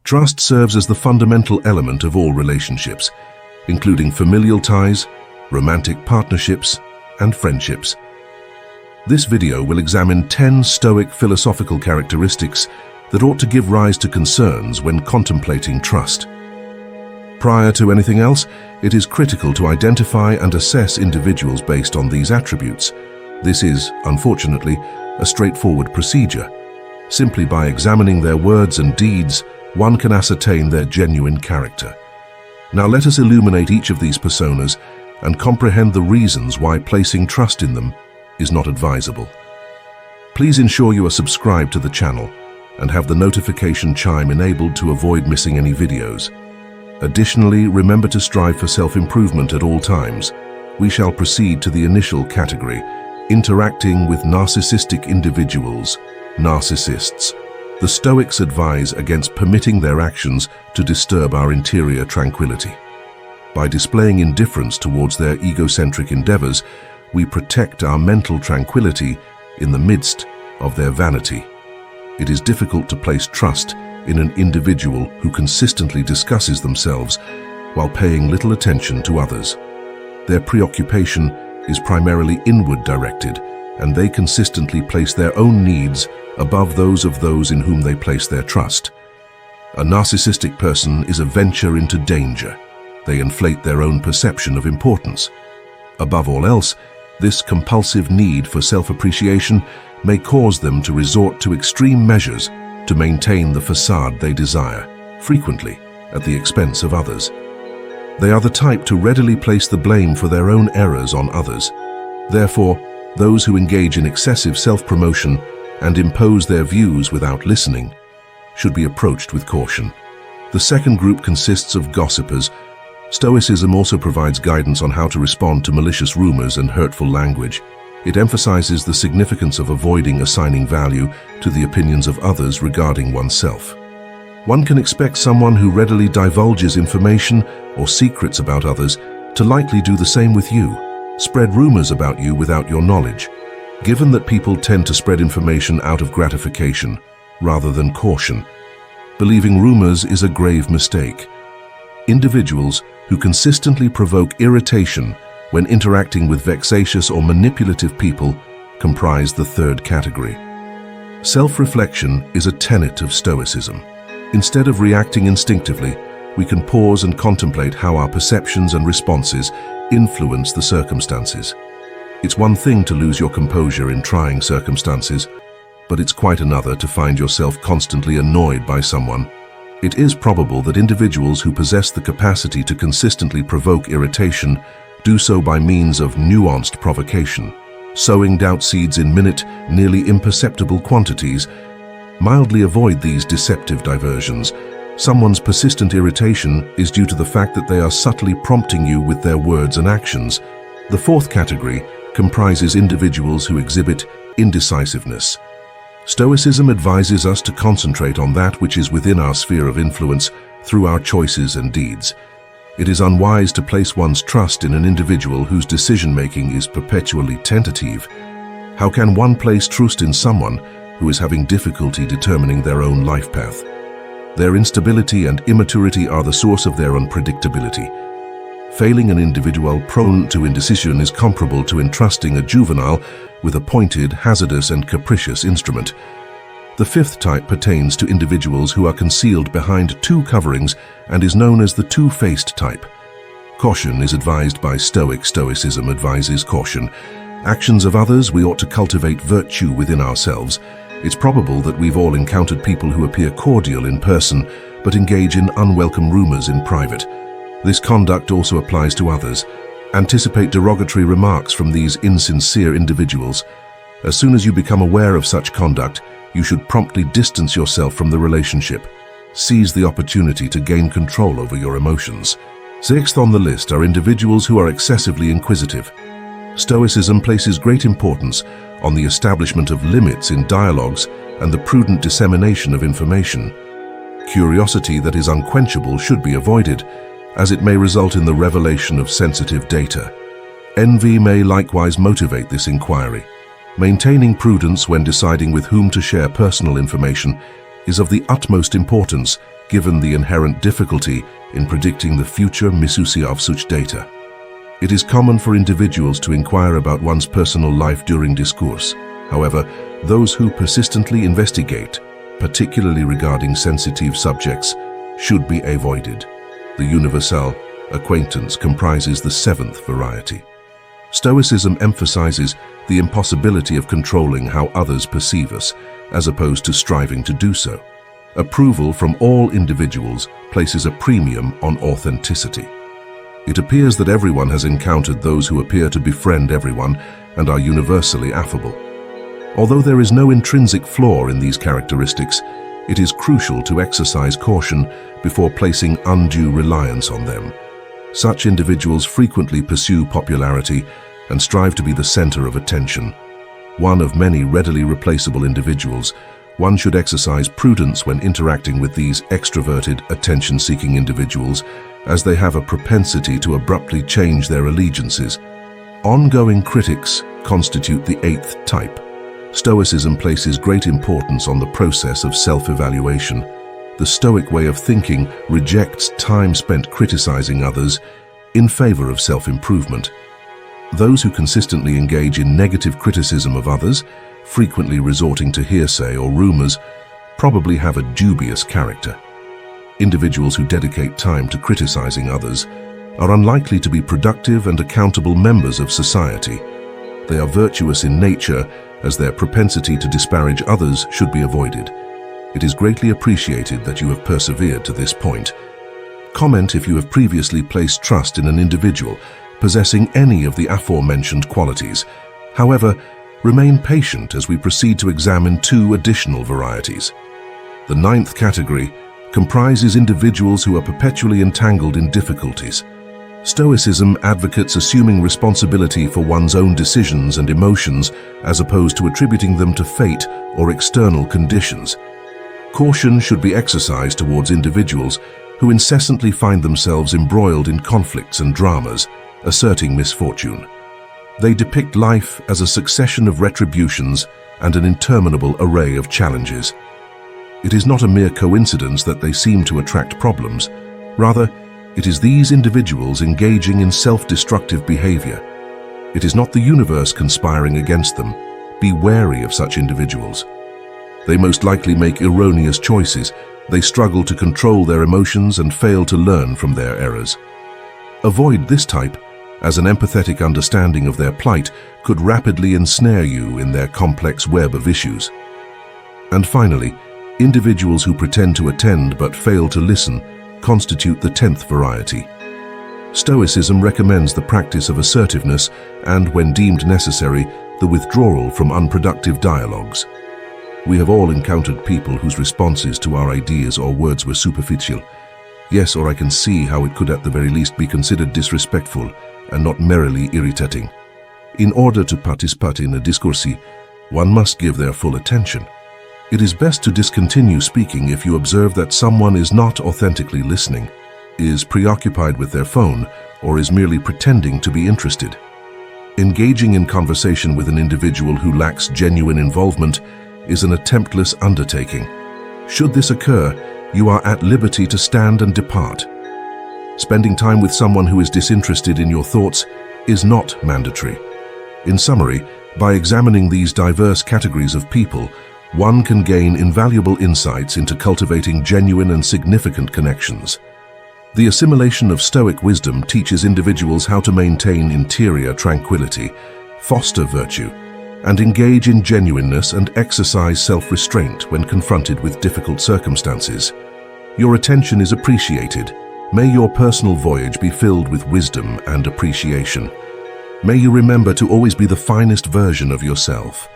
Trust serves as the fundamental element of all relationships, including familial ties, romantic partnerships, and friendships. This video will examine 10 Stoic philosophical characteristics that ought to give rise to concerns when contemplating trust. Prior to anything else, it is critical to identify and assess individuals based on these attributes. This is, unfortunately, a straightforward procedure. Simply by examining their words and deeds, one can ascertain their genuine character. Now let us illuminate each of these personas and comprehend the reasons why placing trust in them is not advisable. Please ensure you are subscribed to the channel and have the notification chime enabled to avoid missing any videos. Additionally, remember to strive for self-improvement at all times. We shall proceed to the initial category, interacting with narcissistic individuals, narcissists. The Stoics advise against permitting their actions to disturb our interior tranquility. By displaying indifference towards their egocentric endeavors, we protect our mental tranquility in the midst of their vanity. It is difficult to place trust in an individual who consistently discusses themselves while paying little attention to others. Their preoccupation is primarily inward directed, and they consistently place their own needs above those in whom they place their trust. A narcissistic person is a venture into danger. They inflate their own perception of importance. Above all else, this compulsive need for self-appreciation may cause them to resort to extreme measures to maintain the facade they desire, frequently at the expense of others. They are the type to readily place the blame for their own errors on others. Therefore, those who engage in excessive self-promotion and impose their views without listening should be approached with caution. The second group consists of gossipers. Stoicism also provides guidance on how to respond to malicious rumors and hurtful language. It emphasizes the significance of avoiding assigning value to the opinions of others regarding oneself. One can expect someone who readily divulges information or secrets about others to likely do the same with you, spread rumors about you without your knowledge. Given that people tend to spread information out of gratification rather than caution, believing rumors is a grave mistake. Individuals who consistently provoke irritation when interacting with vexatious or manipulative people comprise the third category. Self-reflection is a tenet of Stoicism. Instead of reacting instinctively, we can pause and contemplate how our perceptions and responses influence the circumstances. It's one thing to lose your composure in trying circumstances, but it's quite another to find yourself constantly annoyed by someone. It is probable that individuals who possess the capacity to consistently provoke irritation do so by means of nuanced provocation, sowing doubt seeds in minute, nearly imperceptible quantities. Mildly avoid these deceptive diversions. Someone's persistent irritation is due to the fact that they are subtly prompting you with their words and actions. The fourth category comprises individuals who exhibit indecisiveness. Stoicism advises us to concentrate on that which is within our sphere of influence through our choices and deeds. It is unwise to place one's trust in an individual whose decision-making is perpetually tentative. How can one place trust in someone who is having difficulty determining their own life path? Their instability and immaturity are the source of their unpredictability. Failing an individual prone to indecision is comparable to entrusting a juvenile with a pointed, hazardous, and capricious instrument. The fifth type pertains to individuals who are concealed behind two coverings and is known as the two-faced type. Caution is advised by Stoicism advises caution. Actions of others, we ought to cultivate virtue within ourselves. It's probable that we've all encountered people who appear cordial in person but engage in unwelcome rumors in private. This conduct also applies to others. Anticipate derogatory remarks from these insincere individuals. As soon as you become aware of such conduct, you should promptly distance yourself from the relationship. Seize the opportunity to gain control over your emotions. Sixth on the list are individuals who are excessively inquisitive. Stoicism places great importance on the establishment of limits in dialogues and the prudent dissemination of information. Curiosity that is unquenchable should be avoided, as it may result in the revelation of sensitive data. Envy may likewise motivate this inquiry. Maintaining prudence when deciding with whom to share personal information is of the utmost importance given the inherent difficulty in predicting the future misuse of such data. It is common for individuals to inquire about one's personal life during discourse. However, those who persistently investigate, particularly regarding sensitive subjects, should be avoided. The universal acquaintance comprises the seventh variety. Stoicism emphasizes the impossibility of controlling how others perceive us, as opposed to striving to do so. Approval from all individuals places a premium on authenticity. It appears that everyone has encountered those who appear to befriend everyone and are universally affable. Although there is no intrinsic flaw in these characteristics, it is crucial to exercise caution before placing undue reliance on them. Such individuals frequently pursue popularity and strive to be the center of attention. One of many readily replaceable individuals, one should exercise prudence when interacting with these extroverted, attention-seeking individuals, as they have a propensity to abruptly change their allegiances. Ongoing critics constitute the eighth type. Stoicism places great importance on the process of self-evaluation. The Stoic way of thinking rejects time spent criticizing others in favor of self-improvement. Those who consistently engage in negative criticism of others, frequently resorting to hearsay or rumors, probably have a dubious character. Individuals who dedicate time to criticizing others are unlikely to be productive and accountable members of society. They are virtuous in nature, as their propensity to disparage others should be avoided. It is greatly appreciated that you have persevered to this point. Comment if you have previously placed trust in an individual possessing any of the aforementioned qualities. However, remain patient as we proceed to examine two additional varieties. The ninth category comprises individuals who are perpetually entangled in difficulties. Stoicism advocates assuming responsibility for one's own decisions and emotions as opposed to attributing them to fate or external conditions. Caution should be exercised towards individuals who incessantly find themselves embroiled in conflicts and dramas, asserting misfortune. They depict life as a succession of retributions and an interminable array of challenges. It is not a mere coincidence that they seem to attract problems. Rather, it is these individuals engaging in self-destructive behavior. It is not the universe conspiring against them. Be wary of such individuals. They most likely make erroneous choices. They struggle to control their emotions and fail to learn from their errors. Avoid this type, as an empathetic understanding of their plight could rapidly ensnare you in their complex web of issues. And finally, individuals who pretend to attend but fail to listen constitute the 10th variety. Stoicism recommends the practice of assertiveness and, when deemed necessary, the withdrawal from unproductive dialogues. We have all encountered people whose responses to our ideas or words were superficial. Yes, or I can see how it could at the very least be considered disrespectful and not merely irritating. In order to participate in a discourse, one must give their full attention. It is best to discontinue speaking if you observe that someone is not authentically listening, is preoccupied with their phone, or is merely pretending to be interested. Engaging in conversation with an individual who lacks genuine involvement is an attemptless undertaking. Should this occur, you are at liberty to stand and depart. Spending time with someone who is disinterested in your thoughts is not mandatory. In summary, by examining these diverse categories of people, one can gain invaluable insights into cultivating genuine and significant connections. The assimilation of Stoic wisdom teaches individuals how to maintain interior tranquility, foster virtue, and engage in genuineness and exercise self-restraint when confronted with difficult circumstances. Your attention is appreciated. May your personal voyage be filled with wisdom and appreciation. May you remember to always be the finest version of yourself.